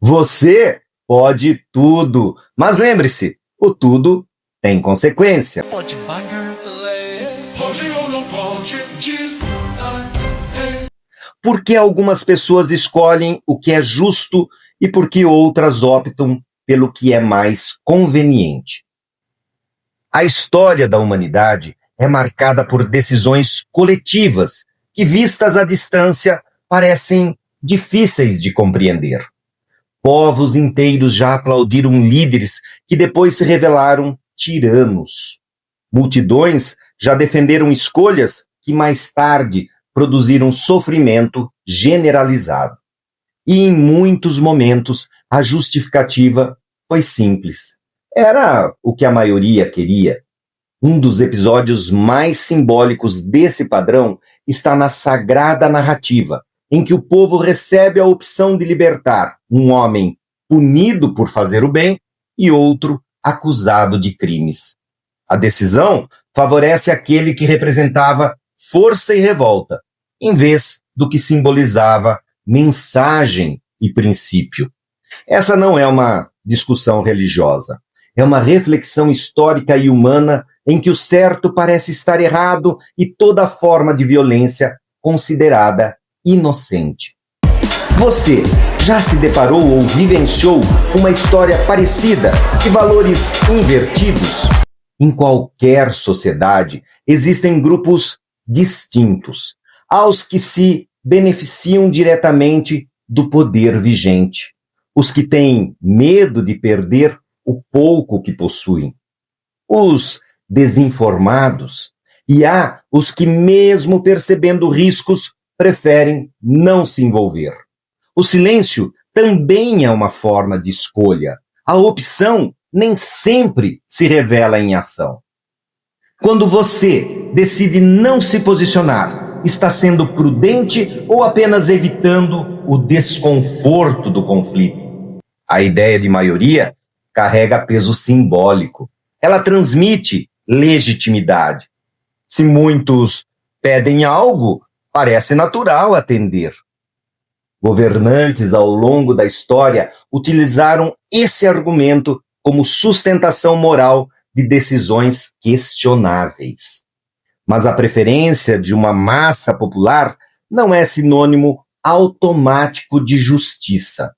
Você pode tudo, mas lembre-se, o tudo tem consequência. Pode vagar, pode ou não pode, diz. Por que algumas pessoas escolhem o que é justo e por que outras optam pelo que é mais conveniente? A história da humanidade é marcada por decisões coletivas que, vistas à distância, parecem difíceis de compreender. Povos inteiros já aplaudiram líderes que depois se revelaram tiranos. Multidões já defenderam escolhas que mais tarde produziram sofrimento generalizado. E em muitos momentos a justificativa foi simples. Era o que a maioria queria. Um dos episódios mais simbólicos desse padrão está na sagrada narrativa, em que o povo recebe a opção de libertar um homem punido por fazer o bem e outro acusado de crimes. A decisão favorece aquele que representava força e revolta, em vez do que simbolizava mensagem e princípio. Essa não é uma discussão religiosa, é uma reflexão histórica e humana em que o certo parece estar errado e toda forma de violência considerada inocente. Você já se deparou ou vivenciou uma história parecida de valores invertidos? Em qualquer sociedade existem grupos distintos, aos que se beneficiam diretamente do poder vigente, os que têm medo de perder o pouco que possuem, os desinformados, e há os que, mesmo percebendo riscos, preferem não se envolver. O silêncio também é uma forma de escolha. A opção nem sempre se revela em ação. Quando você decide não se posicionar, está sendo prudente ou apenas evitando o desconforto do conflito? A ideia de maioria carrega peso simbólico. Ela transmite legitimidade. Se muitos pedem algo, parece natural atender. Governantes ao longo da história utilizaram esse argumento como sustentação moral de decisões questionáveis. Mas a preferência de uma massa popular não é sinônimo automático de justiça.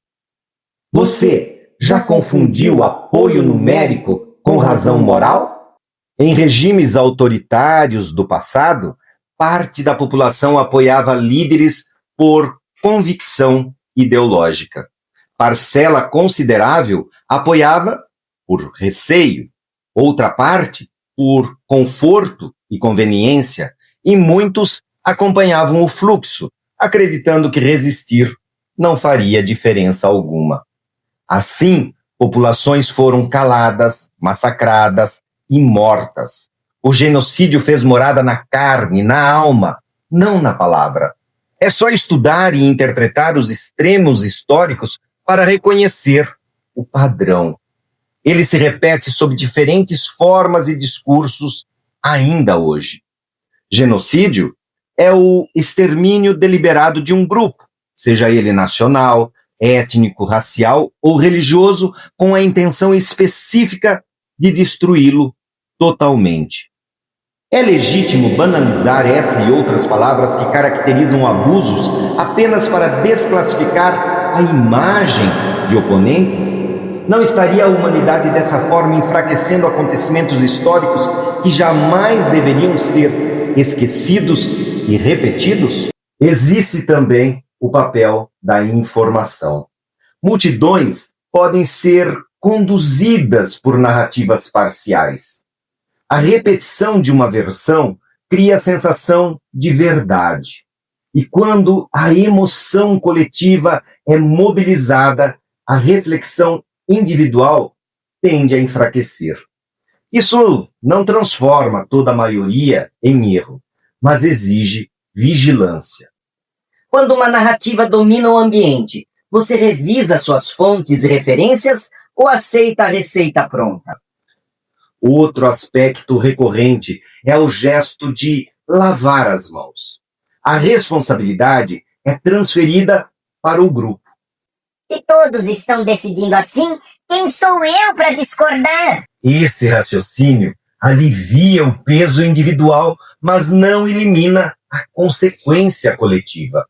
Você já confundiu apoio numérico com razão moral? Em regimes autoritários do passado, parte da população apoiava líderes por convicção ideológica. Parcela considerável apoiava por receio, outra parte por conforto e conveniência, e muitos acompanhavam o fluxo, acreditando que resistir não faria diferença alguma. Assim, populações foram caladas, massacradas e mortas. O genocídio fez morada na carne, na alma, não na palavra. É só estudar e interpretar os extremos históricos para reconhecer o padrão. Ele se repete sob diferentes formas e discursos ainda hoje. Genocídio é o extermínio deliberado de um grupo, seja ele nacional, étnico, racial ou religioso, com a intenção específica de destruí-lo totalmente. É legítimo banalizar essa e outras palavras que caracterizam abusos apenas para desclassificar a imagem de oponentes? Não estaria a humanidade dessa forma enfraquecendo acontecimentos históricos que jamais deveriam ser esquecidos e repetidos? Existe também o papel da informação. Multidões podem ser conduzidas por narrativas parciais. A repetição de uma versão cria a sensação de verdade. E quando a emoção coletiva é mobilizada, a reflexão individual tende a enfraquecer. Isso não transforma toda a maioria em erro, mas exige vigilância. Quando uma narrativa domina o ambiente, você revisa suas fontes e referências ou aceita a receita pronta? Outro aspecto recorrente é o gesto de lavar as mãos. A responsabilidade é transferida para o grupo. Se todos estão decidindo assim, quem sou eu para discordar? Esse raciocínio alivia o peso individual, mas não elimina a consequência coletiva.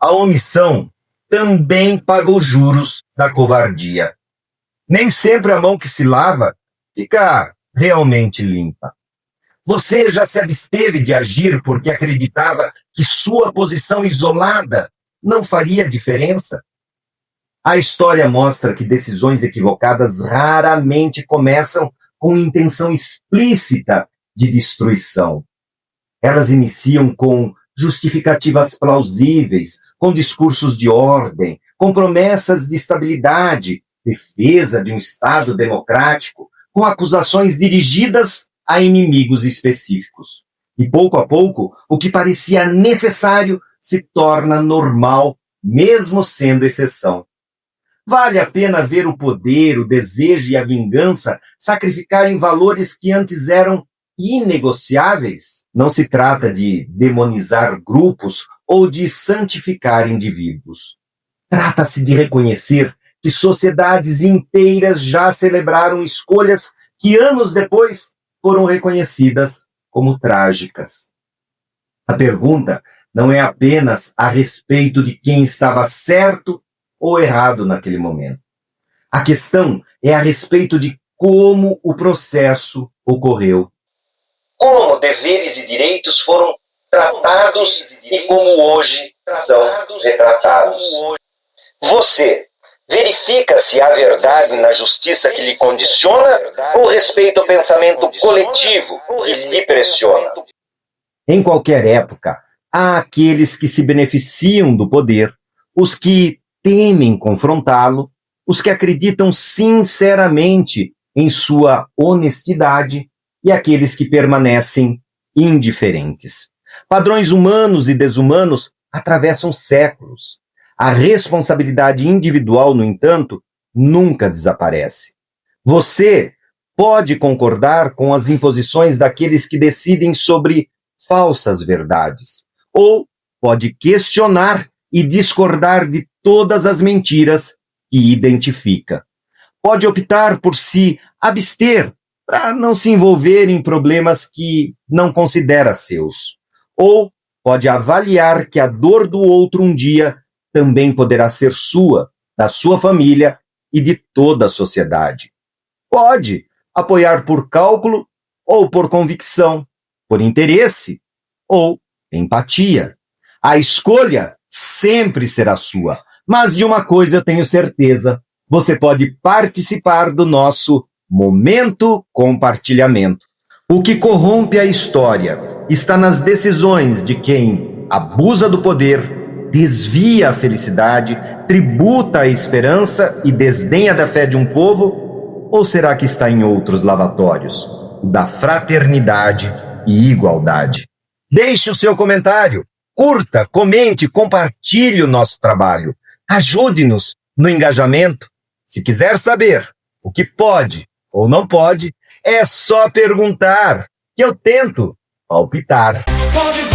A omissão também paga os juros da covardia. Nem sempre a mão que se lava fica realmente limpa. Você já se absteve de agir porque acreditava que sua posição isolada não faria diferença? A história mostra que decisões equivocadas raramente começam com intenção explícita de destruição. Elas iniciam com justificativas plausíveis, com discursos de ordem, com promessas de estabilidade, defesa de um Estado democrático, com acusações dirigidas a inimigos específicos. E pouco a pouco, o que parecia necessário se torna normal, mesmo sendo exceção. Vale a pena ver o poder, o desejo e a vingança sacrificarem valores que antes eram inegociáveis? Não se trata de demonizar grupos ou de santificar indivíduos. Trata-se de reconhecer que sociedades inteiras já celebraram escolhas que anos depois foram reconhecidas como trágicas. A pergunta não é apenas a respeito de quem estava certo ou errado naquele momento. A questão é a respeito de como o processo ocorreu. Como deveres e direitos foram tratados e como hoje são retratados. Você verifica se há verdade na justiça que lhe condiciona ou respeita o pensamento coletivo que lhe pressiona? Em qualquer época, há aqueles que se beneficiam do poder, os que temem confrontá-lo, os que acreditam sinceramente em sua honestidade e aqueles que permanecem indiferentes. Padrões humanos e desumanos atravessam séculos. A responsabilidade individual, no entanto, nunca desaparece. Você pode concordar com as imposições daqueles que decidem sobre falsas verdades, ou pode questionar e discordar de todas as mentiras que identifica. Pode optar por se abster para não se envolver em problemas que não considera seus. Ou pode avaliar que a dor do outro um dia também poderá ser sua, da sua família e de toda a sociedade. Pode apoiar por cálculo ou por convicção, por interesse ou empatia. A escolha sempre será sua, mas de uma coisa eu tenho certeza: você pode participar do nosso Momento Compartilhamento. O que corrompe a história está nas decisões de quem abusa do poder, desvia a felicidade, tributa a esperança e desdenha da fé de um povo? Ou será que está em outros lavatórios, da fraternidade e igualdade? Deixe o seu comentário, curta, comente, compartilhe o nosso trabalho. Ajude-nos no engajamento. Se quiser saber o que pode ou não pode, é só perguntar, que eu tento palpitar. Pode